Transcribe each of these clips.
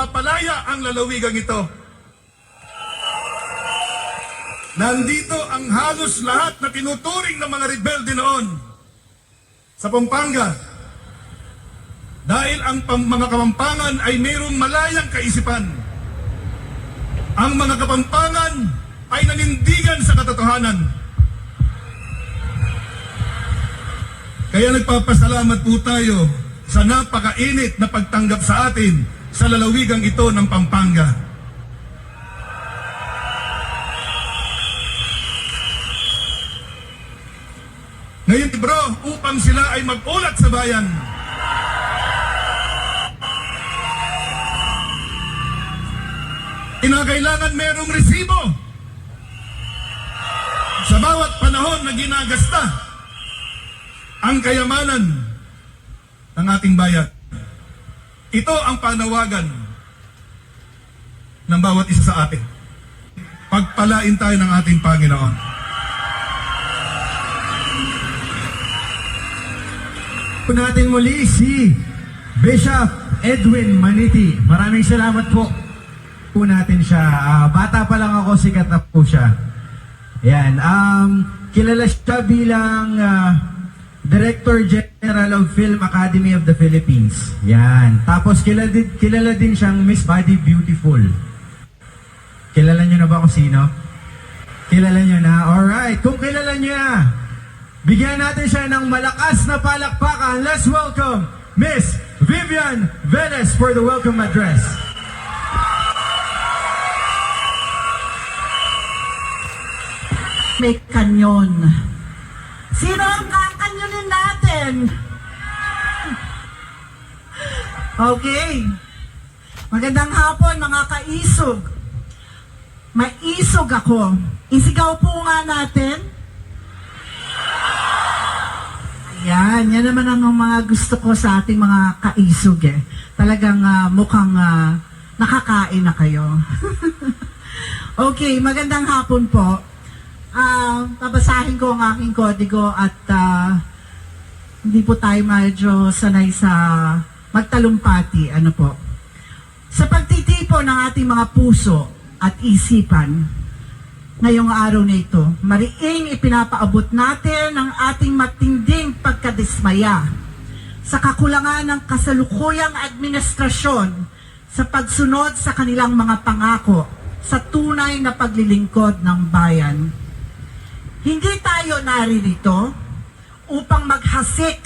mapapalaya ang lalawigang ito. Nandito ang halos lahat na tinuturing ng mga rebelde noon sa Pampanga. Dahil ang mga Kapampangan ay mayroong malayang kaisipan. Ang mga Kapampangan ay nanindigan sa katotohanan. Kaya nagpapasalamat po tayo sa napakainit na pagtanggap sa atin sa lalawigang ito ng Pampanga. Ngayon, bro, upang sila ay mag-ulat sa bayan. Kinakailangan merong resibo sa bawat panahon na ginagasta ang kayamanan ng ating bayan. Ito ang panawagan ng bawat isa sa atin. Pagpalain tayo ng ating Panginoon. Natin muli si Bishop Edwin Maniti. Maraming salamat po natin siya. Bata pa lang ako, sikat na po siya. Yan. Kilala siya bilang Director General of Film Academy of the Philippines. Yan. Tapos kilala din siyang Miss Body Beautiful. Kilala niyo na ba kung sino? Kilala niyo na? Alright. Kung kilala niyo na, bigyan natin siya ng malakas na palakpakan. Let's welcome Miss Vivian Velez for the welcome address. May kanyon. Sino ang kakanyonin natin? Okay. Magandang hapon mga kaisog. Maisog ako. Isigaw po nga natin. Yan naman ang mga gusto ko sa ating mga kaisog eh. Talagang mukhang nakakain na kayo. Okay, magandang hapon po. Babasahin ko ang aking kodigo at hindi po tayo medyo sanay sa magtalumpati. Ano po? Sa pagtitipon ng ating mga puso at isipan, ngayong araw na ito, mariing ipinapaabot natin ang ating matinding pagkadismaya sa kakulangan ng kasalukuyang administrasyon sa pagsunod sa kanilang mga pangako sa tunay na paglilingkod ng bayan. Hindi tayo naririto upang maghasik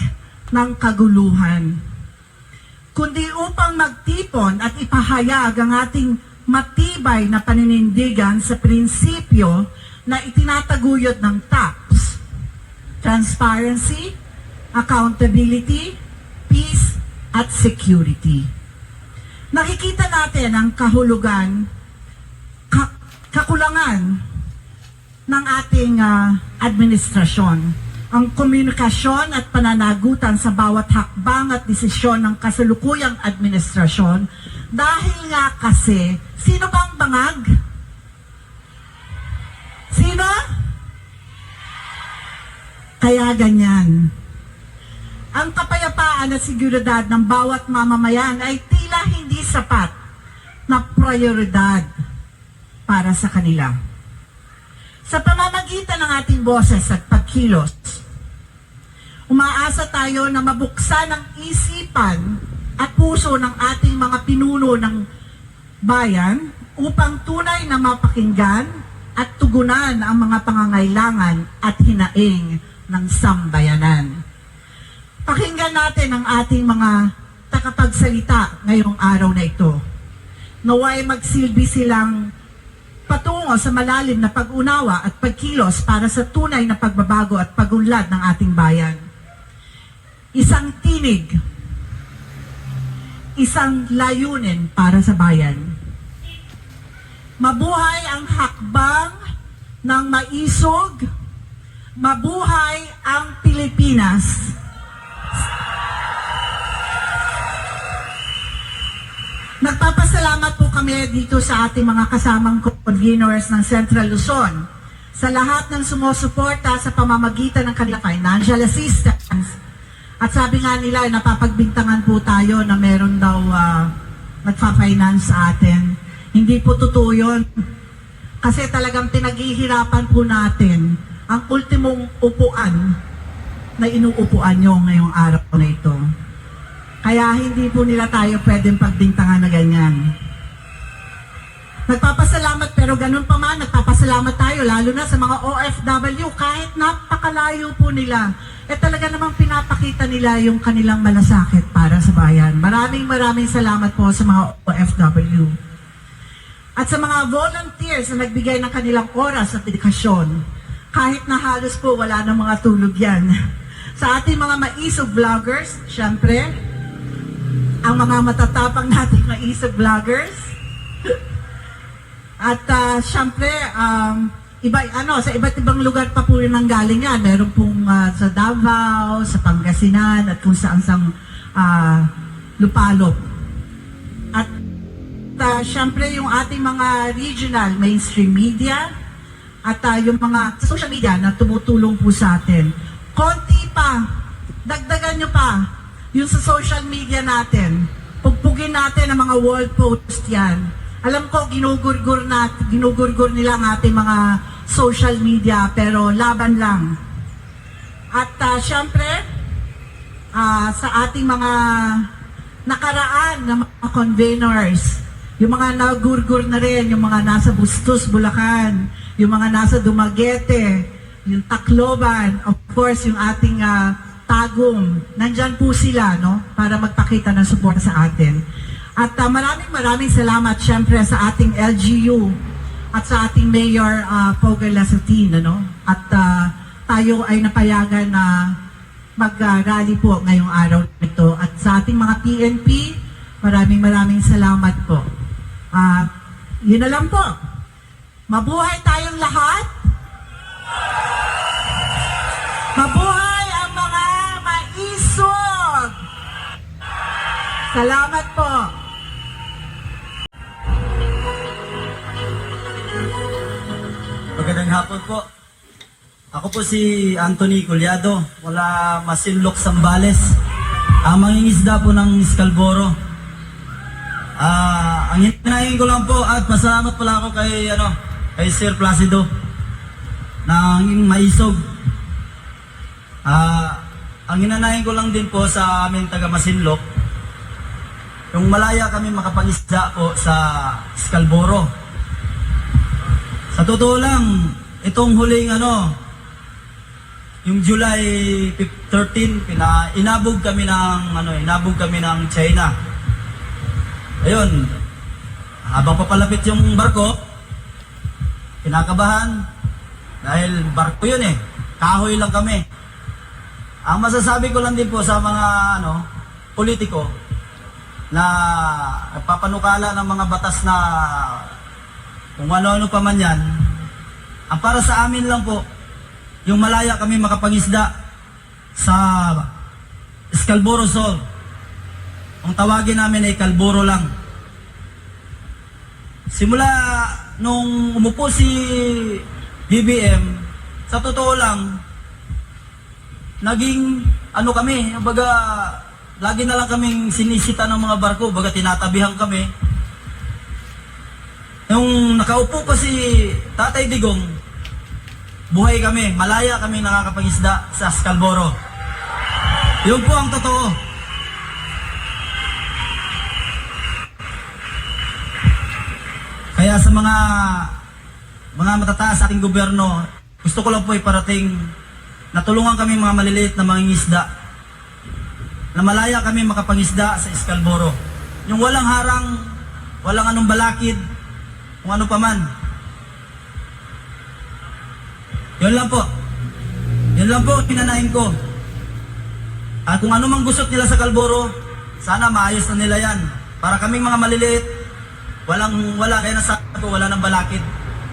ng kaguluhan, kundi upang magtipon at ipahayag ang ating matibay na paninindigan sa prinsipyo na itinataguyod ng TAPS: transparency, accountability, peace, at security. Nakikita natin ang kahulugan, kakulangan ng ating administrasyon, ang komunikasyon at pananagutan sa bawat hakbang at desisyon ng kasalukuyang administrasyon dahil nga kasi, sino bang bangag? Sino? Kaya ganyan. Ang kapayapaan at seguridad ng bawat mamamayan ay tila hindi sapat na prioridad para sa kanila. Sa pamamagitan ng ating boses at pagkilos, umaasa tayo na mabuksan ang isipan at puso ng ating mga pinuno ng bayan upang tunay na mapakinggan at tugunan ang mga pangangailangan at hinaing ng sambayanan. Pakinggan natin ang ating mga takapagsalita ngayong araw na ito. Naway magsilbi silang patungo sa malalim na pag-unawa at pagkilos para sa tunay na pagbabago at pagunlad ng ating bayan. Isang tinig, isang layunin para sa bayan. Mabuhay ang hakbang ng maisog, mabuhay ang Pilipinas. Nagpapasalamat po kami dito sa ating mga kasamang conveners ng Central Luzon sa lahat ng sumusuporta sa pamamagitan ng kanilang financial assistance. At sabi nga nila, napapagbintangan po tayo na meron daw nagpa-finance sa atin. Hindi po totoo yun. Kasi talagang pinaghihirapan po natin ang ultimong upuan na inuupuan nyo ngayong araw na ito. Kaya hindi po nila tayo pwedeng pagbintangan na ganyan. Nagpapasalamat, pero ganun pa man, nagpapasalamat tayo, lalo na sa mga OFW, kahit napakalayo po nila. Talaga namang pinapakita nila yung kanilang malasakit para sa bayan. Maraming salamat po sa mga OFW. At sa mga volunteers na nagbigay ng kanilang oras at dedikasyon, kahit na halos po wala ng mga tulog yan. Sa ating mga maisog vloggers, syempre, ang mga matatapang nating maisog vloggers, at syempre, sa iba't ibang lugar pa po yun ang galing yan. Meron pong sa Davao, sa Pangasinan, at kung saan lupalop. At syempre, yung ating mga regional mainstream media, at yung mga sa social media na tumutulong po sa atin. Konti pa, dagdagan nyo pa, yung sa social media natin. Pugpugin natin ang mga wall post yan. Alam ko, ginugurgur nila ang ating mga social media, pero laban lang. At syempre, sa ating mga nakaraan na mga conveners, yung mga nagurgur na rin, yung mga nasa Bustos, Bulacan, yung mga nasa Dumaguete, yung Tacloban, of course, yung ating Tagum, nandyan po sila, no, para magpakita ng suporta sa atin. At maraming salamat syempre sa ating LGU at sa ating Mayor Pogal Lasatin, ano? At tayo ay napayagan na mag-rally po ngayong araw nito. At sa ating mga PNP, maraming salamat po. Yun na lang po. Mabuhay tayong lahat. Mabuhay ang mga maisog. Salamat po. Magandang hapon po. Ako po si Anthony Collado, wala Masinloc, Zambales. Mangingisda po ng Scalboro. Ang hinahin ko lang po at pasalamat pala ako kay Sir Placido ng maisog. Ang hinanahin ko lang din po sa amin taga Masinloc, yung malaya kami makapangisda po sa Scalboro. Sa totoo lang, itong huling yung July 13, inabog kami ng China. Ayun, habang papalapit yung barko, kinakabahan dahil barko yun kahoy lang kami. Ang masasabi ko lang din po sa mga politiko na nagpapanukala ng mga batas na kung ano-ano pa man yan, ang para sa amin lang po, yung malaya kami makapangisda sa Scalboro Sol. Ang tawagin namin ay Calboro lang. Simula nung umupo si BBM, sa totoo lang, naging kami, lagi na lang kaming sinisita ng mga barko, tinatabihan kami. Nung nakaupo pa si Tatay Digong, buhay kami, malaya kami nakakapangisda sa Scalboro. Yun po ang totoo. Kaya sa mga matataas sa ating gobyerno, gusto ko lang po iparating na tulungan kami mga maliliit na mangingisda, na malaya kami makapangisda sa Scalboro. Yung walang harang, walang anong balakid, kung ano pa man. Yun lang po. Yun lang po, pinanahin ko. At kung ano mang gusot nila sa Calboro, sana maayos na nila yan. Para kaming mga maliliit, wala kaya nasa ko, wala nang balakid.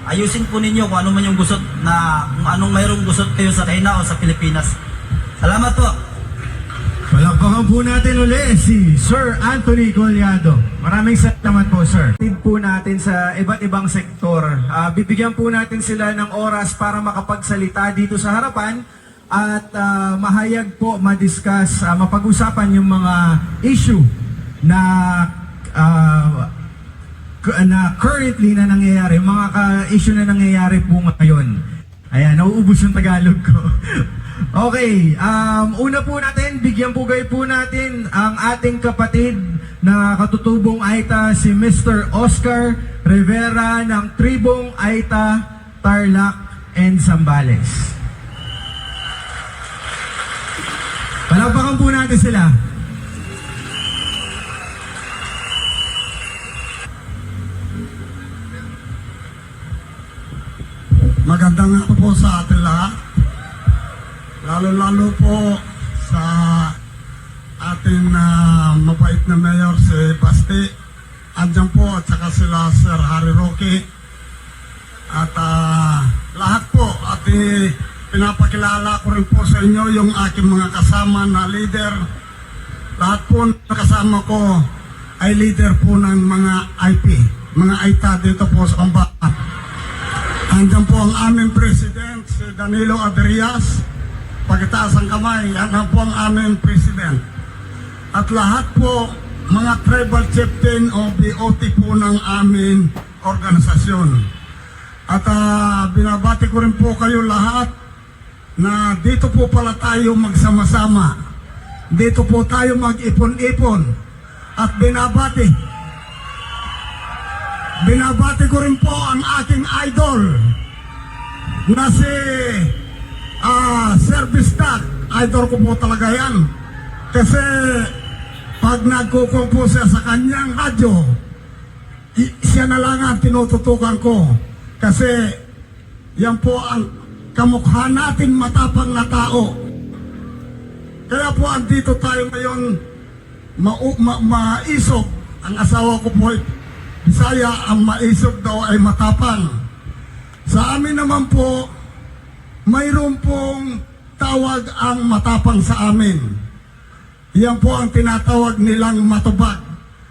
Ayusin po ninyo kung ano man yung gusot kung anong mayroong gusot kayo sa China o sa Pilipinas. Salamat po. Palakpakan po natin ulit si Sir Anthony Collado. Maraming salamat po, sir. Tid po natin sa iba't ibang sektor. Bibigyan po natin sila ng oras para makapagsalita dito sa harapan at mahayag po, madiscuss, mapag-usapan yung mga issue na na currently na nangyayari, mga ka-issue na nangyayari po ngayon. Ayan, nauubos yung Tagalog ko. Okay, una po natin, bigyan po kayo po natin ang ating kapatid na katutubong Aita, si Mr. Oscar Rivera ng Tribong Aita, Tarlac and Zambales. Palapakan po natin sila. Magandang araw po sa atin lahat. Lalo-lalo po sa ating mabait na mayor si Basti. Andyan po at saka sila Sir Harry Roque. At lahat po at pinapakilala ko rin po sa inyo yung aking mga kasama na leader. Lahat po na kasama ko ay leader po ng mga IP, mga AITA dito po sa Pambahan. Andiyan po ang aming president, si Danilo Adrias. Pagkitaas ang kamay, yan ang po ang aming president. At lahat po, mga tribal chieftain o BOT po ng aming organisasyon. At binabati ko rin po kayo lahat na dito po pala tayo magsama-sama. Dito po tayo mag-ipon-ipon. At binabati ko rin po ang aking idol na si Sir Bistak. Idol ko po talaga yan. Kasi pag nagkukuha po siya sa kanyang radyo, siya na lang ang tinututukan ko. Kasi yan po ang kamukha natin matapang na tao. Kaya po andito tayo ngayon maisog. Ang asawa ko po Bisaya, ang maisog daw ay matapang. Sa amin naman po, mayroon pong tawag ang matapang sa amin. Yan po ang tinatawag nilang matubag.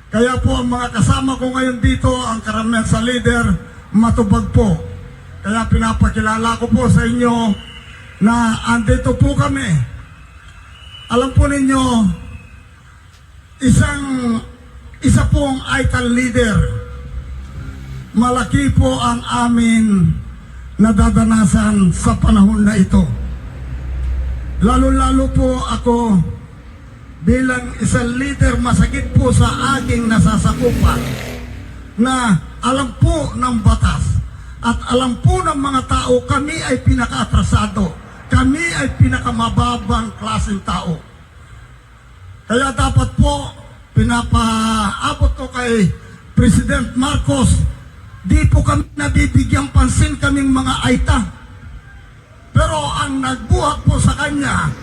Kaya po ang mga kasama ko ngayon dito, ang karamihan sa leader, matubag po. Kaya pinapakilala ko po sa inyo na andito po kami. Alam po ninyo, isa pong ITAL leader. Malaki po ang amin nadadanasan sa panahon na ito. Lalo-lalo po ako bilang isang leader, masakit po sa aking nasasakupan na alam po ng batas at alam po ng mga tao kami ay pinaka-atrasado. Kami ay pinakamababang klaseng tao. Kaya dapat po pinapaabot ko kay President Marcos. Di po kami nabibigyang pansin kaming mga AITA. Pero ang nagbuhat po sa kanya,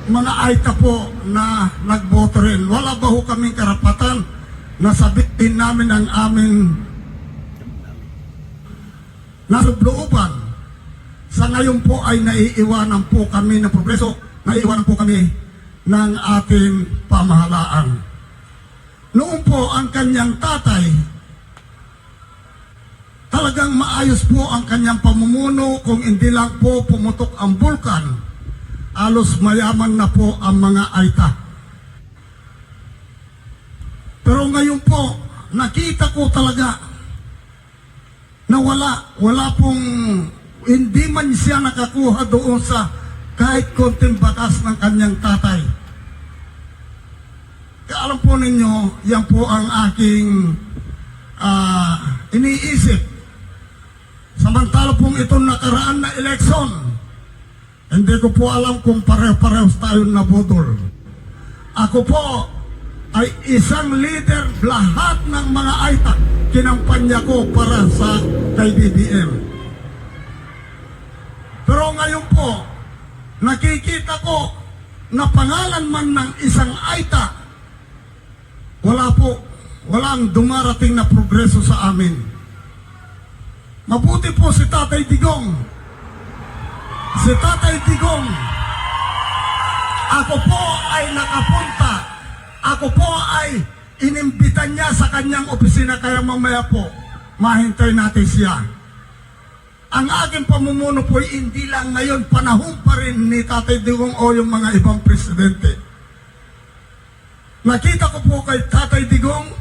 mga AITA po na nagboto rin. Wala ba ho kaming karapatan na sabihin namin ang aming narublooban? Sa ngayon po ay naiiwanan po kami ng progreso, naiiwanan po kami ng ating pamahalaan. Noon po ang kanyang tatay, talagang maayos po ang kanyang pamumuno. Kung hindi lang po pumutok ang bulkan, alos mayaman na po ang mga AITA. Pero ngayon po, nakita ko talaga na wala pong, hindi man siya nakakuha doon sa kahit konting batas ng kanyang tatay. Kaya alam po ninyo, yan po ang aking iniisip. Samantala pong itong nakaraan na eleksyon, hindi ko po alam kung pareho-parehos tayo nabudol. Ako po ay isang leader, lahat ng mga AITA, kinampanya ko para sa kay BBM. Pero ngayon po, nakikita ko na pangalan man ng isang AITA, walang dumarating na progreso sa amin. Mabuti po si Tatay Digong. Si Tatay Digong, ako po ay nakapunta. Ako po ay inimbitan niya sa kanyang opisina, kaya mamaya po, mahintay natin siya. Ang aking pamumuno po ay hindi lang ngayon, panahon pa rin ni Tatay Digong o yung mga ibang presidente. Nakita ko po kay Tatay Digong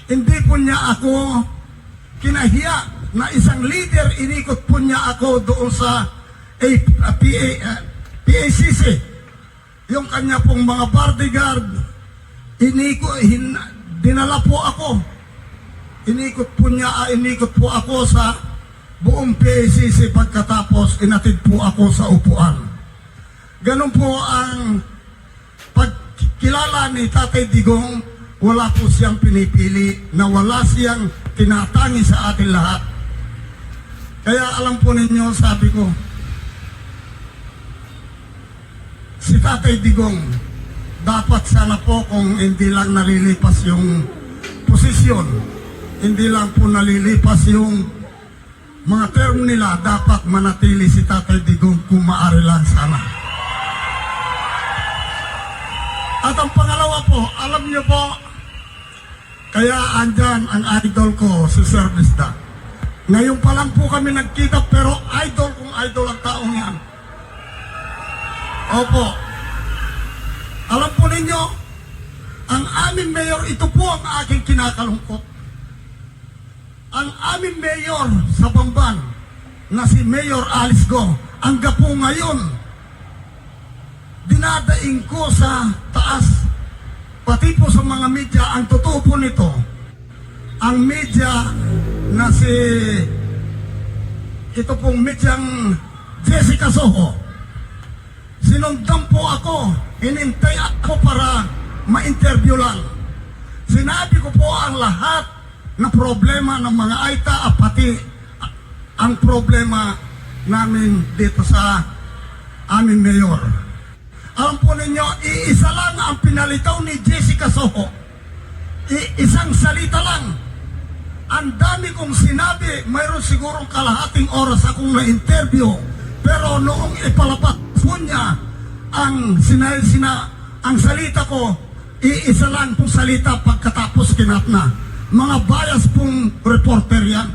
Hindi po niya ako kinahiya na isang leader, inikot po niya ako doon sa PACC. Yung kanya pong mga bodyguard, dinala po ako. Inikot po ako sa buong PACC pagkatapos inatid po ako sa upuan. Ganun po ang pagkilala ni Tatay Digong, wala po siyang pinipili, na wala siyang tinatangi sa atin lahat. Kaya alam po ninyo, sabi ko, si Tatay Digong, dapat sana po kung hindi lang nalilipas yung posisyon, hindi lang po nalilipas yung mga term nila, dapat manatili si Tatay Digong kung maaari lang sana. At ang pangalawa po, alam niyo po, kaya andyan ang idol ko, si Sir Bisda. Ngayon pa lang po kami nagkita, pero idol kong idol ang taong yan. Opo. Alam po ninyo, ang aming mayor, ito po ang aking kinakalungkot. Ang aming mayor sa Bamban, na si Mayor Alice Go, hanggang po ngayon, dinadaing ko sa taas, pati po sa mga media. Ang totoo po nito, ang media na ito pong medyang Jessica Soho, sinundan po ako, inintay ako para ma-interview lang. Sinabi ko po ang lahat na problema ng mga Aita, pati ang problema namin dito sa aming mayor. Alam po ninyo, iisa lang ang pinalitaw ni Jessica Soho. Isang salita lang. Ang dami kong sinabi, mayroon sigurong kalahating oras akong na-interview. Pero noong ipalapat po niya, ang salita ko, iisa lang pong salita pagkatapos kinat na. Mga bias pong reporter yan.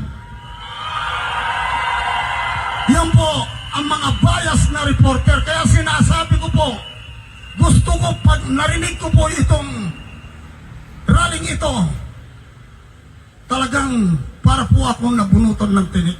Yan po, ang mga bias na reporter. Kaya sinasabi ko po, gusto ko, pag narinig ko po itong rallying ito, talagang para po akong nabunutan ng tinik.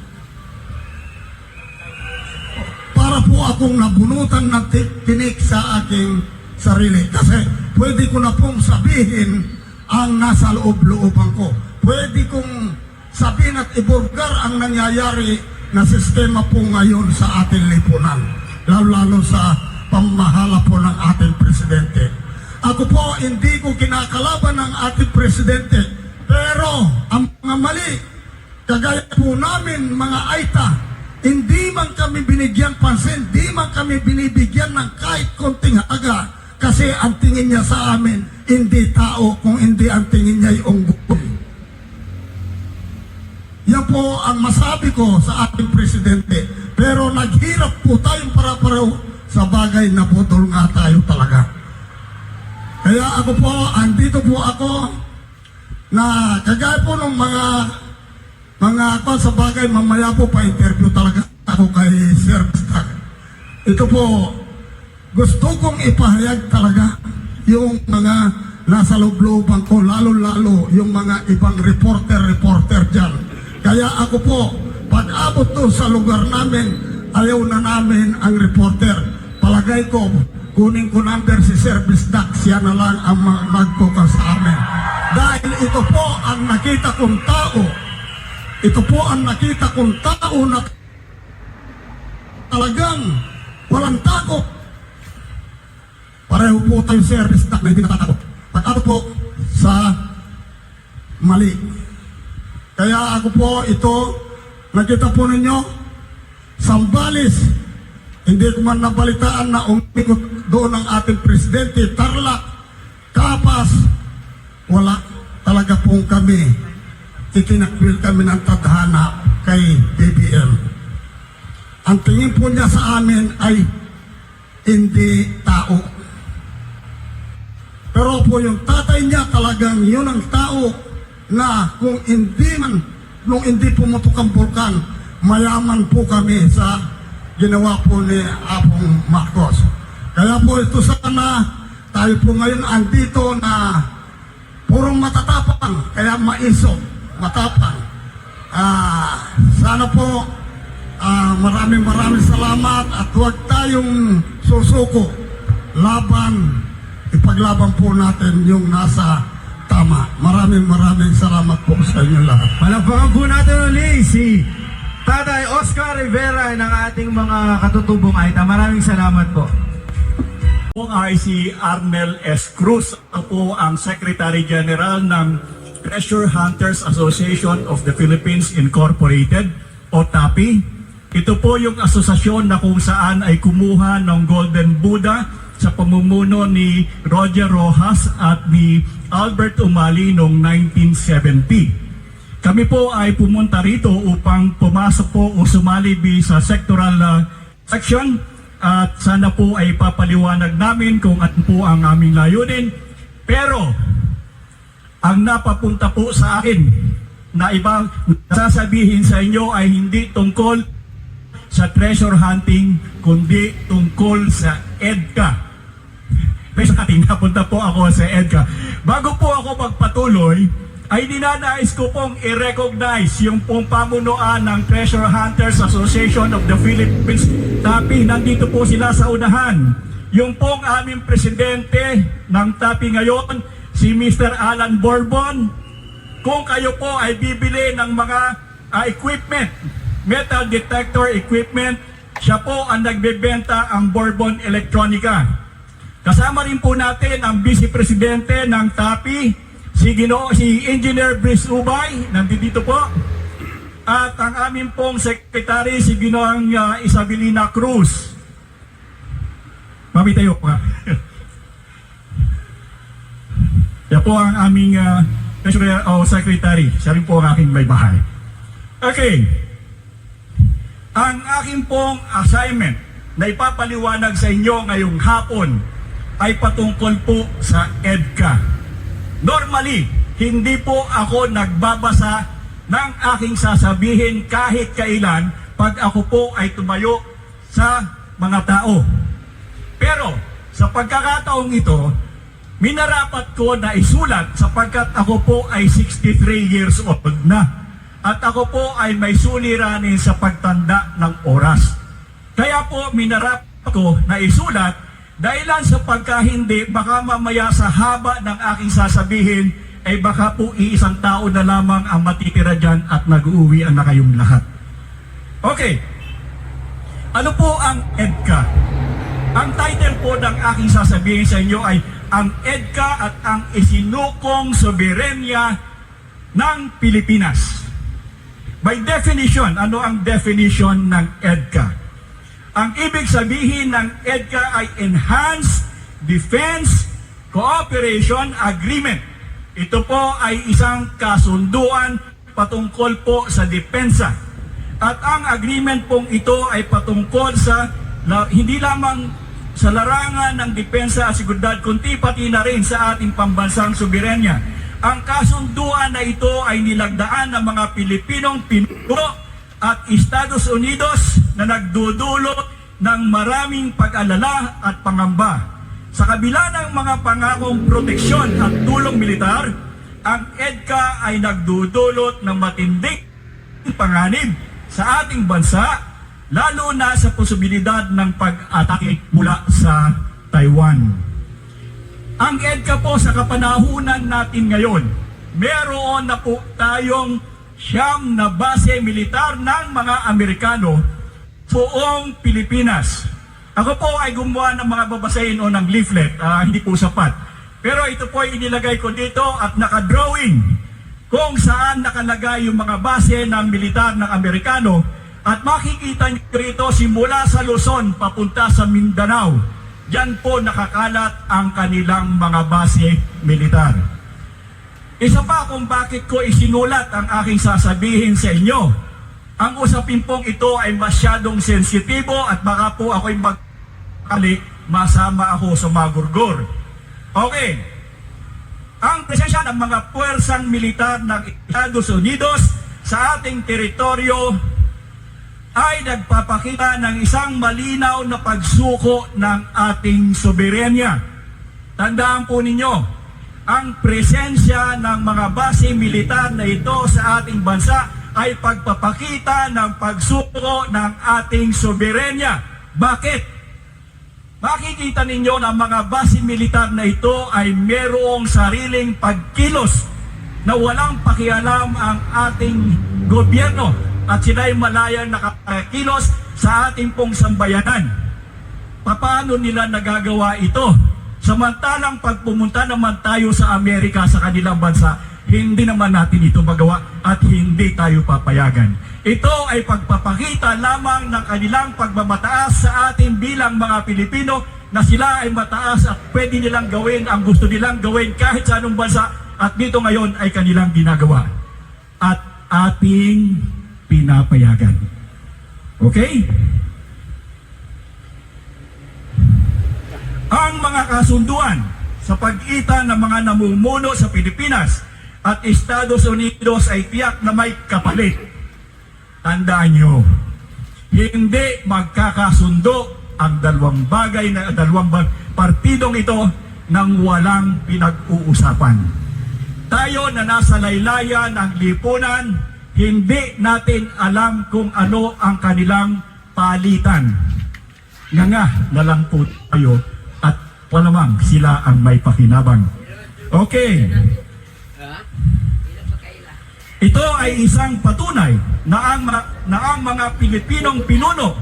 Para po akong nabunutan ng tinik sa aking sarili. Kasi pwede ko na pong sabihin ang nasa loob-looban ko. Pwede kong sabihin at ibulgar ang nangyayari na sistema po ngayon sa ating lipunan. Lalo sa pamahala po ng ating presidente. Ako po, hindi ko kinakalaban ng ating presidente, pero ang mga mali, kagaya po namin mga Aita, hindi man kami binigyan pansin, hindi man kami binibigyan ng kahit konting halaga, kasi ang tingin niya sa amin, hindi tao, kung hindi ang tingin niya ay unggoy. Yan po ang masabi ko sa ating presidente, pero naghirap po tayong para-pareho sa bagay na putol nga tayo talaga. Kaya ako po, andito po ako na kagaya po ng mga ako sa bagay, mamaya po pa-interview talaga ako kay Sir Bisda. Ito po, gusto kong ipahayag talaga yung mga nasa loob-looban ko, lalo-lalo yung mga ibang reporter dyan. Kaya ako po, pag abot to sa lugar namin, ayaw na namin ang reporter. Palagay ko, kunin ko number si Sir Bisda, siya na lang ang magkuka sa amin. Dahil ito po ang nakita kong tao. Ito po ang nakita kong tao na talagang walang takot. Pareho po tayo Sir Bisda na hindi natatakot. Pag-abot po sa mali. Kaya ako po ito, nakita po ninyo, Sambales, hindi ko man nabalitaan na umikot doon ang ating presidente. Tarlac, Kapas, wala talaga pong kami. Itinakwil kami ng tadhana kay BBM. Ang tingin po niya sa amin ay hindi tao. Pero po yung tatay niya talagang yun ang tao na kung hindi pumutok ang bulkan, mayaman po kami sa ginawa po ni Apong Marcos. Kaya po ito sana, tayo po ngayon andito na purong matatapang, kaya maisog, matapang. Sana po maraming salamat at huwag tayong susuko. Ipaglaban po natin yung nasa tama. Maraming salamat po sa inyo lahat. Palakpakan po natin uli si Tatay Oscar Rivera ng ating mga katutubong Aita. Maraming salamat po. Po ay si Arnel S. Cruz. Ako po ang Secretary General ng Treasure Hunters Association of the Philippines Incorporated o TAPI. Ito po yung asosasyon na kung saan ay kumuha ng Golden Buddha sa pamumuno ni Roger Rojas at ni Albert Umali noong 1970. Kami po ay pumunta rito upang pumasok po o sumalibi sa sectoral section at sana po ay papaliwanag namin kung ano po ang aming layunin. Pero ang napapunta po sa akin na ibang sasabihin sa inyo ay hindi tungkol sa treasure hunting kundi tungkol sa EDCA. Treasure hunting, napunta po ako sa EDCA. Bago po ako magpatuloy, ay dinanais ko pong i-recognize yung pong pamunuan ng Treasure Hunters Association of the Philippines. TAPI, nandito po sila sa unahan. Yung pong aming presidente ng TAPI ngayon, si Mr. Alan Bourbon. Kung kayo po ay bibili ng mga equipment, metal detector equipment, siya po ang nagbebenta ang Bourbon Electronica. Kasama rin po natin ang Vice Presidente ng TAPI, si Engineer Brice Ubay, nandito po. At ang aming pong Secretary, si Ginoong Isabelina Cruz. Mami tayo po. Yan po ang aming Secretary. Siya rin po ang aking may bahay. Okay. Ang aking pong assignment na ipapaliwanag sa inyo ngayong hapon ay patungkol po sa EDCA. Normally, hindi po ako nagbabasa ng aking sasabihin kahit kailan pag ako po ay tumayo sa mga tao. Pero sa pagkakataong ito, minarapat ko na isulat sapagkat ako po ay 63 years old na at ako po ay may suliranin sa pagtanda ng oras. Kaya po minarapat ko na isulat dahilan sa pagkahindi, baka mamaya sa haba ng aking sasabihin, ay baka po iisang tao na lamang ang matitira dyan at nag-uuwian na kayong lahat. Okay. Ano po ang EDCA? Ang title po ng aking sasabihin sa inyo ay ang EDCA at ang isinukong soberenya ng Pilipinas. By definition, ano ang definition ng EDCA? Ang ibig sabihin ng EDCA ay Enhanced Defense Cooperation Agreement. Ito po ay isang kasunduan patungkol po sa depensa. At ang agreement pong ito ay patungkol sa hindi lamang sa larangan ng depensa at seguridad, kundi pati na rin sa ating pambansang soberenya. Ang kasunduan na ito ay nilagdaan ng mga Pilipinong pinuno at Estados Unidos na nagdudulot ng maraming pag-alala at pangamba. Sa kabila ng mga pangakong proteksyon at tulong militar, ang EDCA ay nagdudulot ng matinding panganib sa ating bansa, lalo na sa posibilidad ng pag-atake mula sa Taiwan. Ang EDCA po sa kapanahunan natin ngayon, meron na po tayong 9 na base militar ng mga Amerikano buong Pilipinas. Ako po ay gumawa ng mga babasahin o ng leaflet, hindi po sapat. Pero ito po ay inilagay ko dito at nakadrawing kung saan nakalagay yung mga base ng militar ng Amerikano at makikita nyo rito simula sa Luzon papunta sa Mindanao. Diyan po nakakalat ang kanilang mga base militar. Isa pa kung bakit ko isinulat ang aking sasabihin sa inyo. Ang usapin pong ito ay masyadong sensitibo at baka po ako'y masama ako sa magurgur. Okay. Ang presensya ng mga puwersang militar ng Estados Unidos sa ating teritoryo ay nagpapakita ng isang malinaw na pagsuko ng ating soberenya. Tandaan po ninyo, ang presensya ng mga base militar na ito sa ating bansa ay pagpapakita ng pagsuko ng ating soberenya. Bakit? Makikita ninyo na mga base militar na ito ay merong sariling pagkilos na walang pakialam ang ating gobyerno at sila'y malayang nakakilos sa ating pong sambayanan. Paano nila nagagawa ito? Samantalang pag pumunta naman tayo sa Amerika, sa kanilang bansa, hindi naman natin ito magawa at hindi tayo papayagan. Ito ay pagpapakita lamang ng kanilang pagmamataas sa atin bilang mga Pilipino na sila ay mataas at pwede nilang gawin ang gusto nilang gawin kahit sa anong bansa at dito ngayon ay kanilang ginagawa at ating pinapayagan. Okay? Ang mga kasunduan sa pagitan ng mga namumuno sa Pilipinas at Estados Unidos ay tiyak na may kapalit. Tandaan nyo, hindi magkakasundo ang dalawang partidong ito nang walang pinag-uusapan. Tayo na nasa laylayan ng lipunan, hindi natin alam kung ano ang kanilang palitan. Nga na lang po tayo at palamang sila ang may pakinabang. Okay. Ito ay isang patunay na ang mga Pilipinong pinuno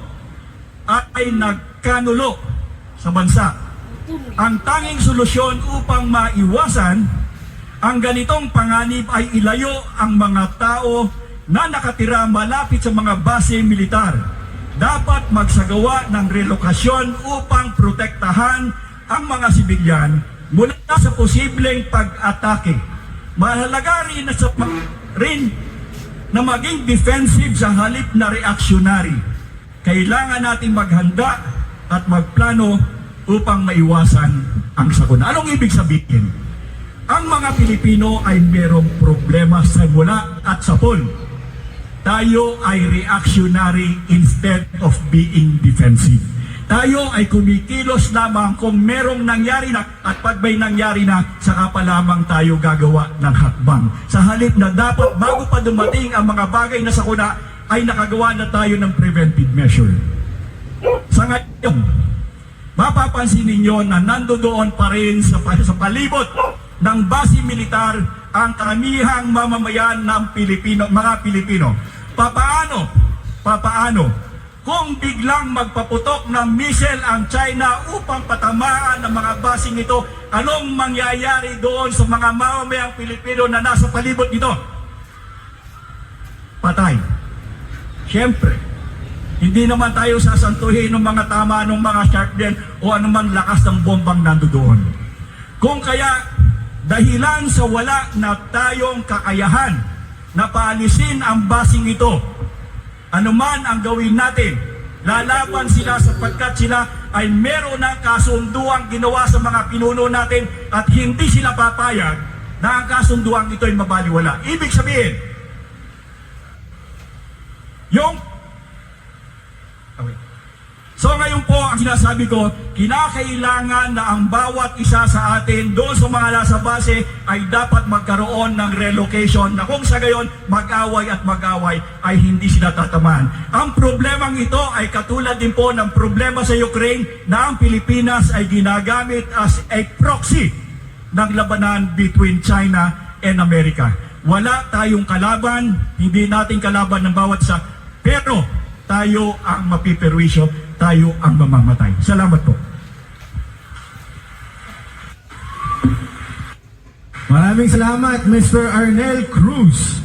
ay nagkanulo sa bansa. Ang tanging solusyon upang maiwasan ang ganitong panganib ay ilayo ang mga tao na nakatira malapit sa mga base militar. Dapat magsagawa ng relokasyon upang protektahan ang mga sibilyan mula sa posibleng pag-atake. Mahalaga rin na maging defensive sa halip na reactionary. Kailangan natin maghanda at magplano upang maiwasan ang sakuna. Anong ibig sabihin? Ang mga Pilipino ay merong problema sa mula at sapol. Tayo ay reactionary instead of being defensive. Tayo ay kumikilos lamang kung merong nangyari na at pag may nangyari na, saka pa lamang tayo gagawa ng hakbang. Sa halip na dapat bago pa dumating ang mga bagay na sakuna, ay nakagawa na tayo ng preventive measure. Sa ngayon, mapapansin ninyo na nandoon pa rin sa palibot ng base militar ang karamihang mamamayan ng mga Pilipino. Papaano? Kung biglang magpaputok ng missile ang China upang patamaan ang mga basing ito, anong mangyayari doon sa mga mamamayang Pilipino na nasa palibot nito? Patay. Siyempre, hindi naman tayo sasantuhin ng mga tama ng mga shark din o anumang lakas ng bombang nandoon. Kung kaya, dahilan sa wala na tayong kakayahan na paalisin ang basing ito, anuman ang gawin natin, lalaban sila sapagkat sila ay meron ng kasunduang ginawa sa mga pinuno natin at hindi sila papayag na ang kasunduang ito ay mabaliwala. Ibig sabihin, So ngayon po, ang sinasabi ko, kinakailangan na ang bawat isa sa atin doon sa mga nasa base ay dapat magkaroon ng relocation na kung sa gayon mag-away at mag-away ay hindi sila tatamaan. Ang problemang ito ay katulad din po ng problema sa Ukraine na ang Pilipinas ay ginagamit as a proxy ng labanan between China and America. Wala tayong kalaban, hindi natin kalaban ng bawat isa, pero tayo ang mapiperwisyo, tayo ang mamamatay. Salamat po. Maraming salamat, Mr. Arnel Cruz.